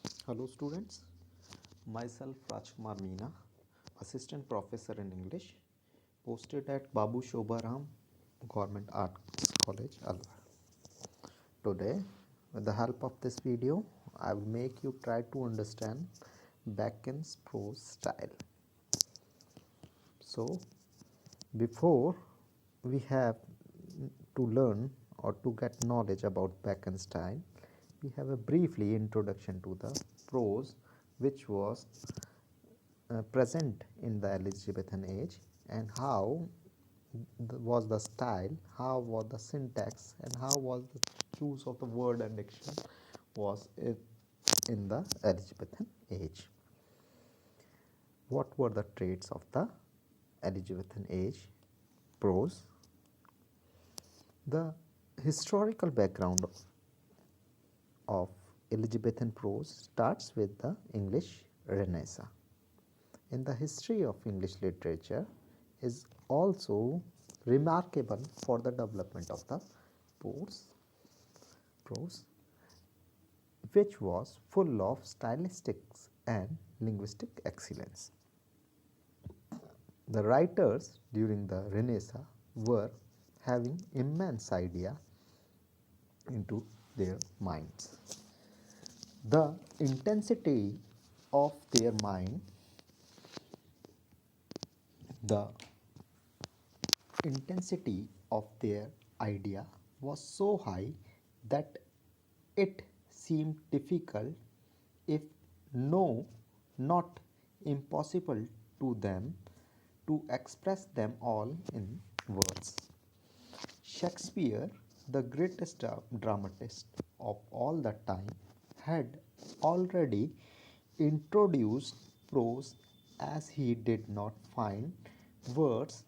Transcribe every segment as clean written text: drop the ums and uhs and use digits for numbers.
Hello students, myself Rajkumar Meena, Assistant Professor in English, posted at Babu Shobharam Government Arts College, Alwar. Today, with the help of this video, I will make you try to understand Bacon's prose style. So, before we have to learn or to get knowledge about Bacon's style, we have a briefly introduction to the prose which was present in the Elizabethan age and how was the style, how was the syntax, and how was the choose of the word and diction was it in the Elizabethan age. What were the traits of the Elizabethan age prose? The historical background of Elizabethan prose starts with the English Renaissance. In the history of English literature is also remarkable for the development of the prose, which was full of stylistics and linguistic excellence. The writers during the Renaissance were having immense idea into their minds. The intensity of their mind, the intensity of their idea was so high that it seemed difficult, if no, not impossible to them to express them all in words. Shakespeare, the greatest dramatist of all the time, had already introduced prose as he did not find words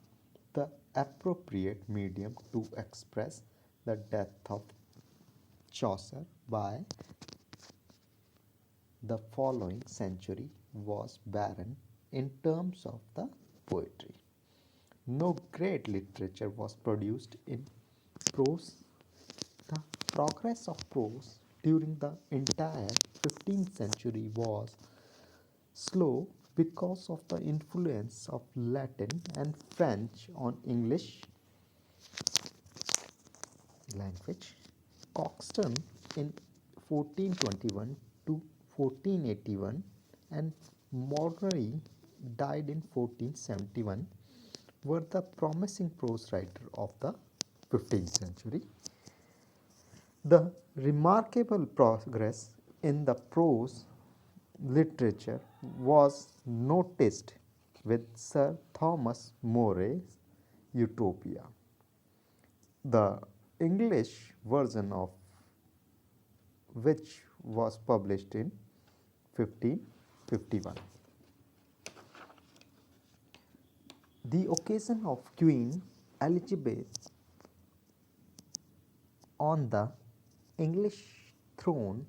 the appropriate medium to express the death of Chaucer by the following century was barren in terms of the poetry. No great literature was produced in prose. The progress of prose during the entire 15th century was slow because of the influence of Latin and French on English language. Caxton in 1421 to 1481 and Montgomery died in 1471 were the promising prose writer of the 15th century. The remarkable progress in the prose literature was noticed with Sir Thomas More's Utopia. The English version of which was published in 1551. The occasion of Queen Elizabeth on the English throne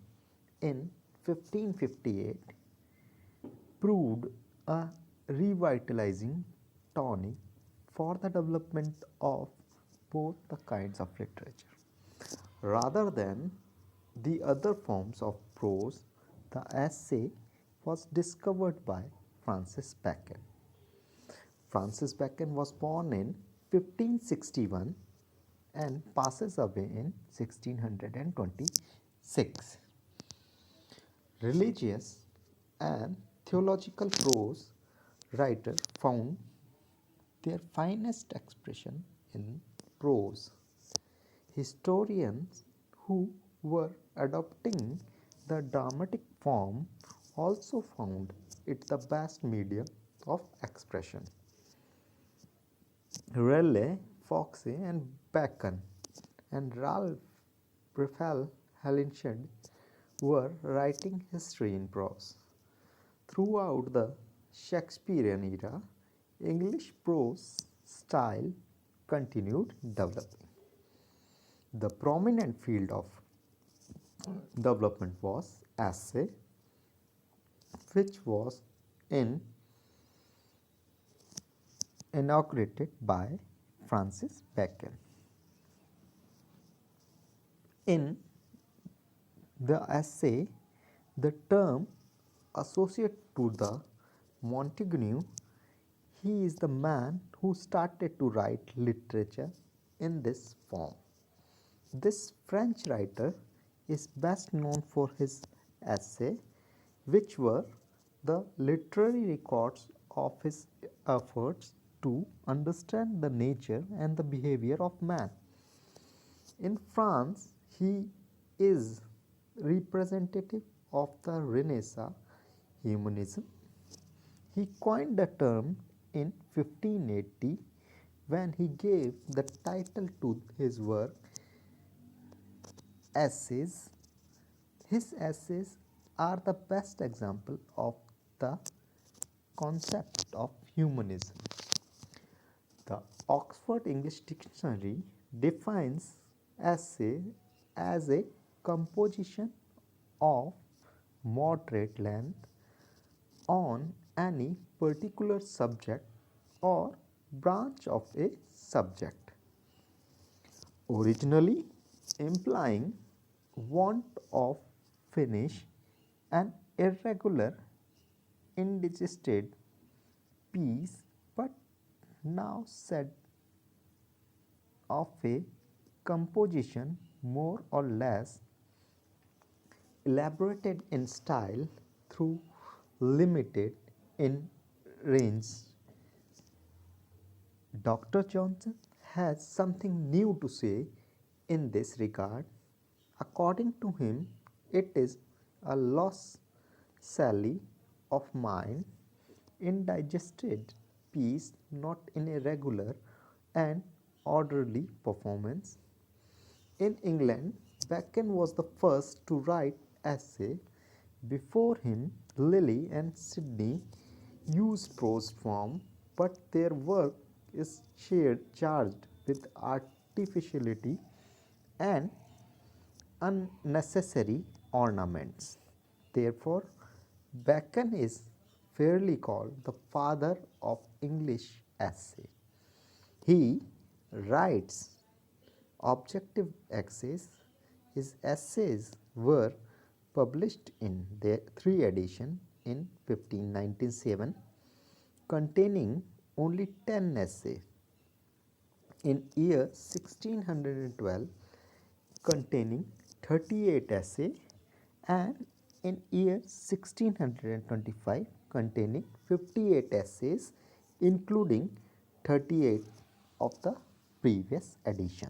in 1558 proved a revitalizing tonic for the development of both the kinds of literature. Rather than the other forms of prose, the essay was discovered by Francis Bacon. Francis Bacon was born in 1561 and passes away in 1626. Religious and theological prose writers found their finest expression in prose. Historians who were adopting the dramatic form also found it the best medium of expression. Raleigh, Foxe, and Bacon, and Ralph Raphael Holinshed were writing history in prose. Throughout the Shakespearean era, English prose style continued developing. The prominent field of development was essay, which was inaugurated by Francis Bacon. In the essay, The term associated to the Montaigne, he is the man who started to write literature in this form. This French writer is best known for his essays, which were the literary records of his efforts to understand the nature and the behavior of man. In France, he is representative of the Renaissance humanism. He coined the term in 1580 when he gave the title to his work Essays. His essays are the best example of the concept of humanism. The Oxford English Dictionary defines essay as a composition of moderate length on any particular subject or branch of a subject, originally implying want of finish and irregular indigested piece, but now said of a composition more or less elaborated in style through limited in range. Dr. Johnson has something new to say in this regard. According to him, it is a loss sally of mind, indigested piece, not in a regular and orderly performance. In England, Bacon was the first to write essay. Before him, Lilly and Sidney used prose form, but their work is charged with artificiality and unnecessary ornaments. Therefore, Bacon is fairly called the father of English essay. He writes objective essays. His essays were published in their 3 editions in 1597, containing only 10 essays. In year 1612, containing 38 essays, and in year 1625, containing 58 essays, including 38 of the previous edition.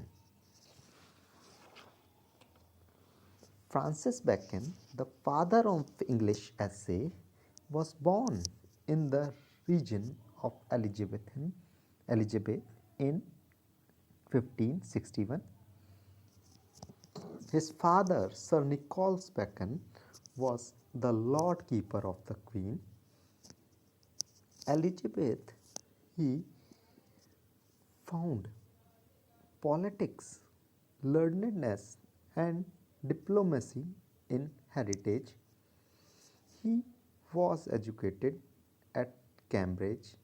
Francis Bacon, the father of English essay, was born in the region of Elizabeth in 1561. His father, Sir Nicholas Bacon, was the Lord Keeper of the Queen. Elizabeth, he found politics, learnedness, and diplomacy in heritage. He was educated at Cambridge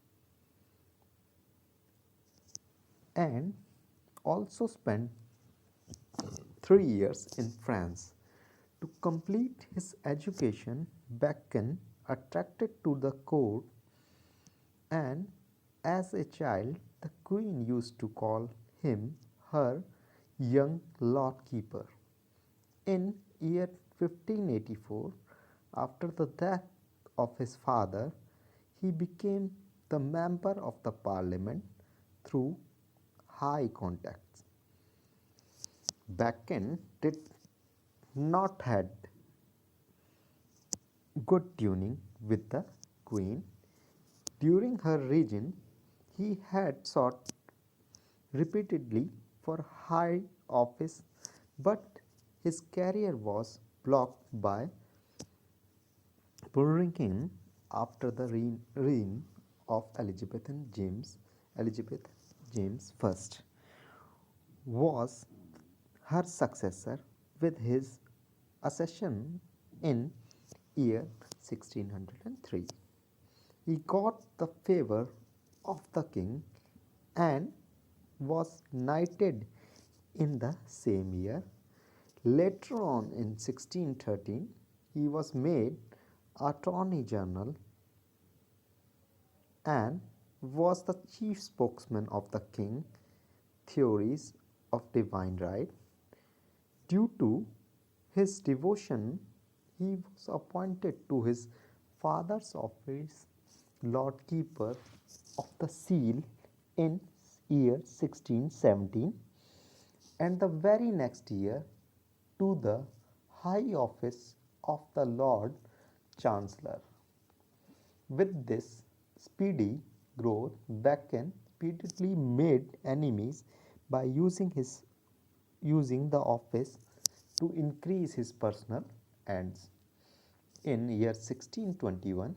and also spent 3 years in France. To complete his education, Bacon attracted to the court, and as a child, the Queen used to call him her young Lord Keeper. In year 1584, after the death of his father, he became the member of the parliament through high contacts. Bacon did not had good tuning with the Queen. During her reign, he had sought repeatedly for high office, but his career was blocked by Burlingame after the reign of Elizabeth James I was her successor with his accession in year 1603. He got the favor of the king and was knighted in the same year. Later on in 1613, he was made Attorney General and was the chief spokesman of the king theories of divine right. Due to his devotion, he was appointed to his father's office Lord Keeper of the Seal in year 1617 and the very next year to the high office of the Lord Chancellor. With this speedy growth, Bacon repeatedly made enemies by using the office to increase his personal ends. In year 1621,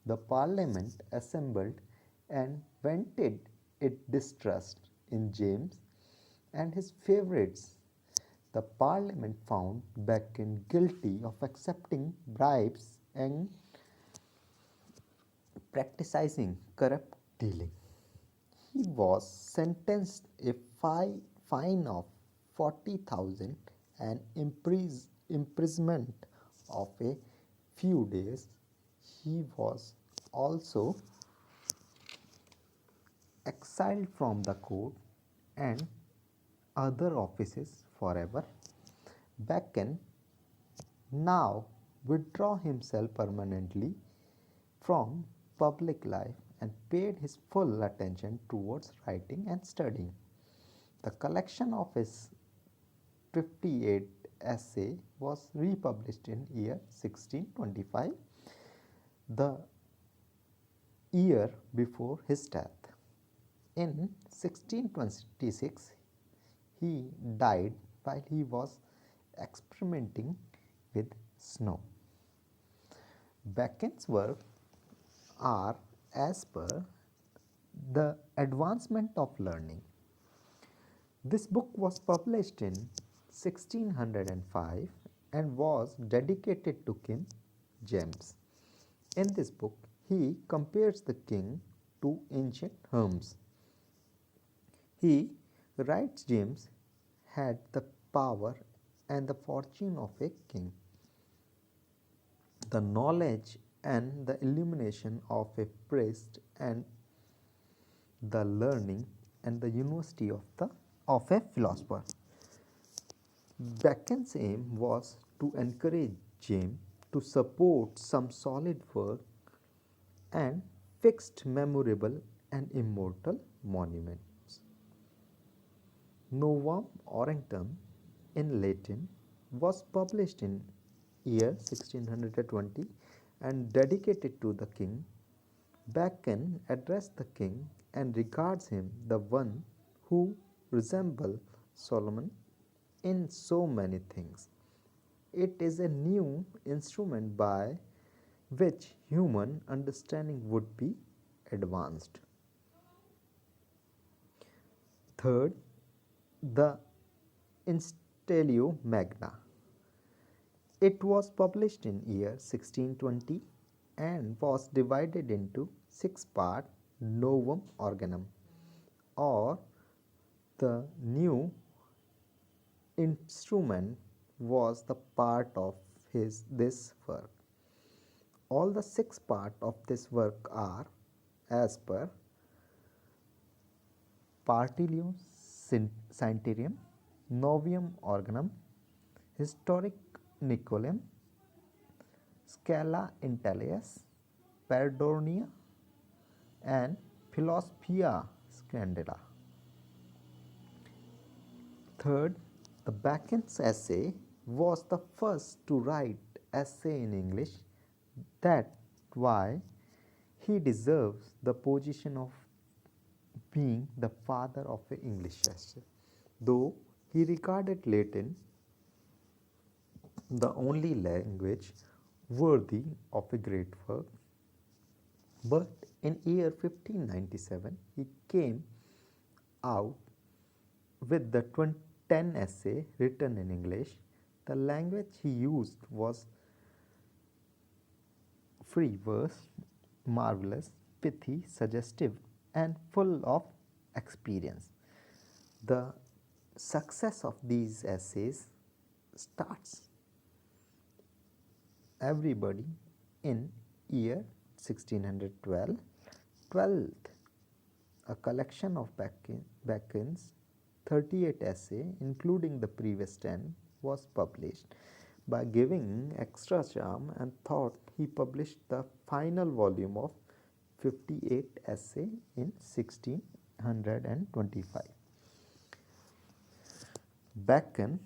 the Parliament assembled and vented its distrust in James and his favourites. The Parliament found Bacon guilty of accepting bribes and practicing corrupt dealing. He was sentenced a fine of 40,000 and imprisonment of a few days. He was also exiled from the court and other offices forever. Bacon now withdrew himself permanently from public life and paid his full attention towards writing and studying. The collection of his 58 essay was republished in year 1625, the year before his death. In 1626, he died while he was experimenting with snow. Bacon's work are as per the advancement of learning. This book was published in 1605 and was dedicated to King James. In this book, he compares the king to ancient Hermes. He writes James had the power and the fortune of a king, the knowledge and the illumination of a priest, and the learning and the university of a philosopher. Bacon's aim was to encourage James to support some solid work and fixed, memorable, and immortal monuments. Novum Organum in Latin was published in year 1620 and dedicated to the king. Bacon addressed the king and regards him the one who resembles Solomon in so many things. It is a new instrument by which human understanding would be advanced. Third, the Institio Magna. It was published in year 1620 and was divided into 6 parts. Novum Organum, or the new instrument, was the part of this work. All the 6 parts of this work are as per Partilium Scientiarum, Novum Organum, Historic Nicolum, Scala Intellius, Paradornia, and Philosophia Scandala. Third, the Bacon's essay was the first to write essay in English. That's why he deserves the position of being the father of the English essay, though he regarded Latin the only language worthy of a great work. But in year 1597 he came out with the 10 essay written in English. The language he used was free verse, marvelous, pithy, suggestive, and full of experience. The success of these essays starts everybody in year 1612. 12th, a collection of Bacon's 38 essays, including the previous 10, was published. By giving extra charm and thought, he published the final volume of 58 essays in 1625. Bacon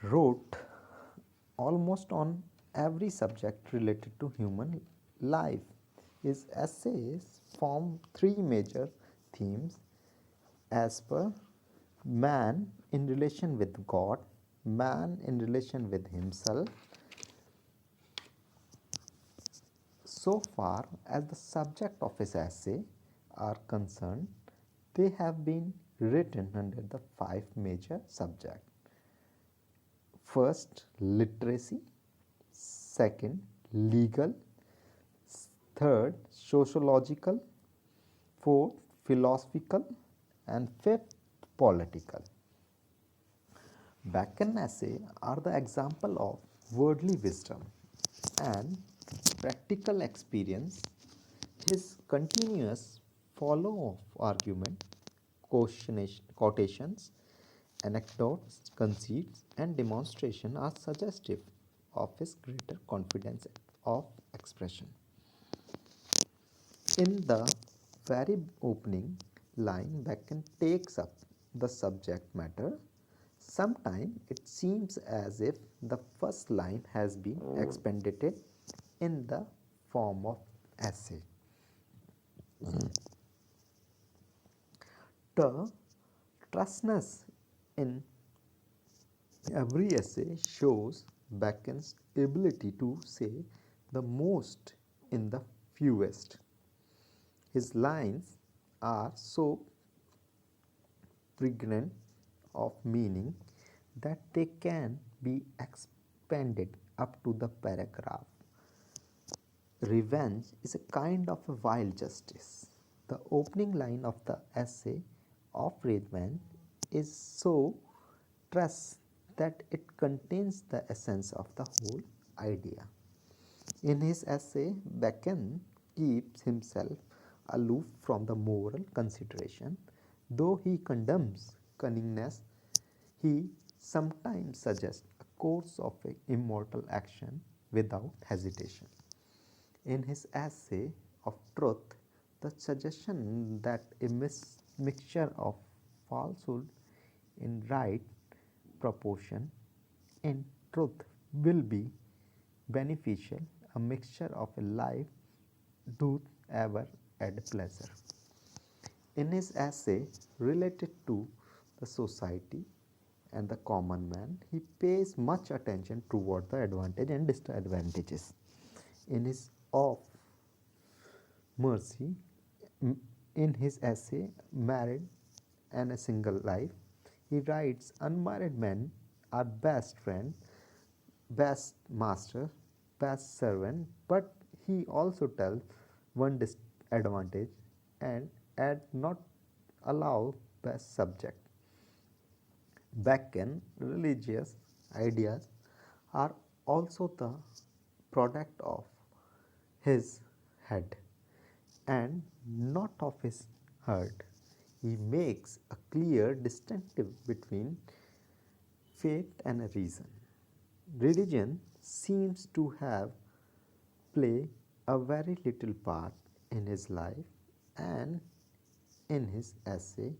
wrote almost on every subject related to human life. His essays form three major themes as per man in relation with God, man in relation with himself. So far as the subject of his essay are concerned, they have been written under the five major subjects. First, literacy. Second, legal. Third, sociological. Fourth, philosophical. And fifth, political. Bacon essays are the example of worldly wisdom and practical experience. His continuous follow of argument, quotations, anecdotes, conceits, and demonstration are suggestive of his greater confidence of expression. In the very opening line, Bacon takes up the subject matter. Sometimes it seems as if the first line has been expanded in the form of essay. The terseness in every essay shows Bacon's ability to say the most in the fewest. His lines are so pregnant of meaning that they can be expanded up to the paragraph. Revenge is a kind of a wild justice. The opening line of the essay of Revenge is so terse that it contains the essence of the whole idea. In his essay, Bacon keeps himself aloof from the moral consideration. Though he condemns cunningness, he sometimes suggests a course of immortal action without hesitation. In his essay of Truth, the suggestion that a mixture of falsehood in right proportion in truth will be beneficial, a mixture of a life doth ever add pleasure. In his essay related to the society and the common man, he pays much attention toward the advantage and disadvantages. In his Of Mercy, in his essay Married and a Single Life, he writes unmarried men are best friend, best master, best servant, but he also tells one disadvantage and add not allow best subject. Bacon religious ideas are also the product of his head and not of his heart. He makes a clear distinctive between faith and reason. Religion seems to have played a very little part in his life and in his essay,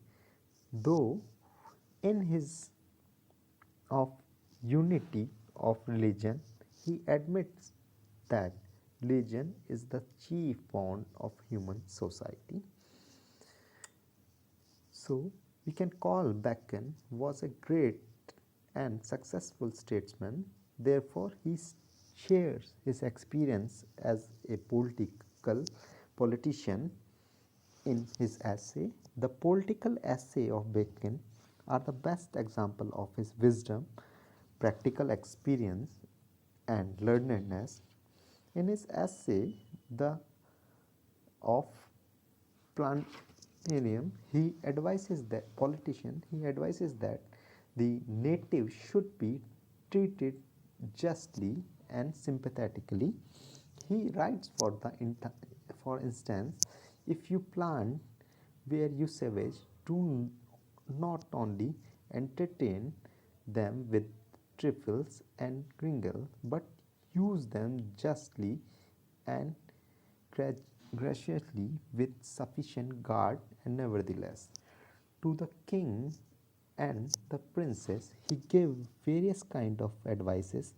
though in his of unity of religion, he admits that religion is the chief bond of human society. So, we can call Bacon was a great and successful statesman. Therefore, he shares his experience as a politician in his essay. The political essay of Bacon are the best example of his wisdom, practical experience, and learnedness. In his essay, the of Plantarum, he advises that the native should be treated justly and sympathetically. He writes for instance, if you plant where you savage, do not only entertain them with trifles and kringle, but use them justly and graciously with sufficient guard, and nevertheless. To the king and the princess he gave various kind of advices.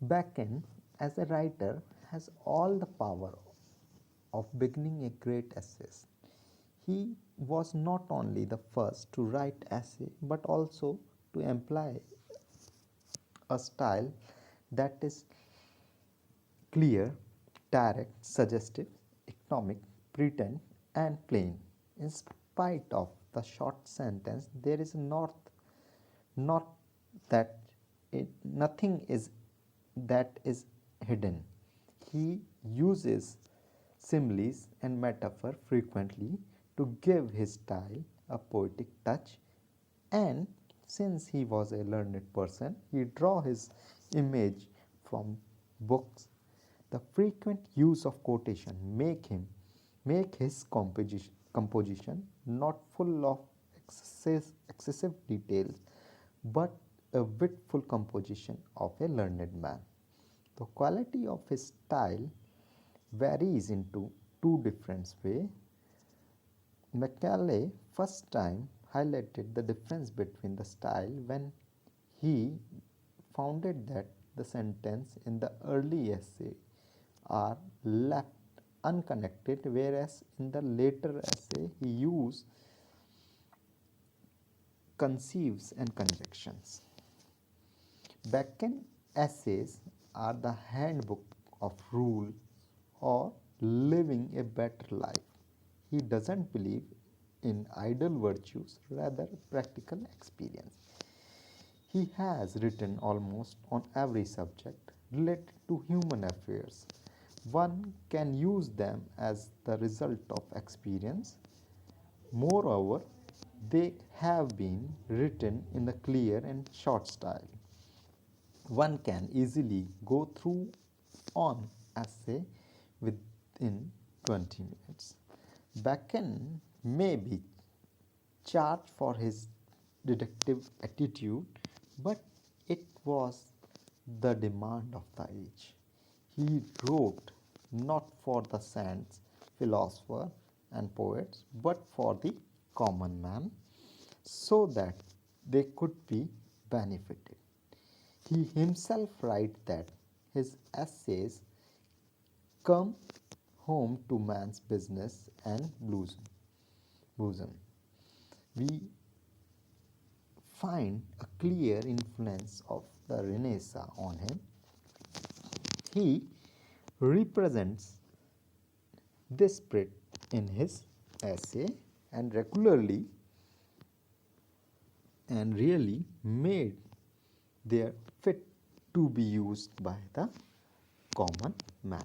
Bacon, as a writer, has all the power of beginning a great essay. He was not only the first to write essay but also to employ a style that is clear, direct, suggestive, economic, pretend, and plain. In spite of the short sentence, there is not that nothing is that is hidden. He uses similes and metaphor frequently to give his style a poetic touch, and since he was a learned person, he draw his image from books. The frequent use of quotation make his composition not full of excessive details, but a witful composition of a learned man. The quality of his style varies into two different ways. Macaulay first time highlighted the difference between the style when he founded that the sentence in the early essay are left unconnected, whereas in the later essay he used conceives and conjunctions. Bacon essays are the handbook of rule or living a better life. He doesn't believe in ideal virtues, rather practical experience. He has written almost on every subject related to human affairs. One can use them as the result of experience. Moreover, they have been written in a clear and short style. One can easily go through an essay within 20 minutes. Bacon may be charged for his deductive attitude, but it was the demand of the age. He wrote not for the saints, philosophers, and poets, but for the common man, so that they could be benefited. He himself writes that his essays come home to man's business and bosom. We find a clear influence of the Renaissance on him. He represents this spirit in his essay and regularly and really made their fit to be used by the common man.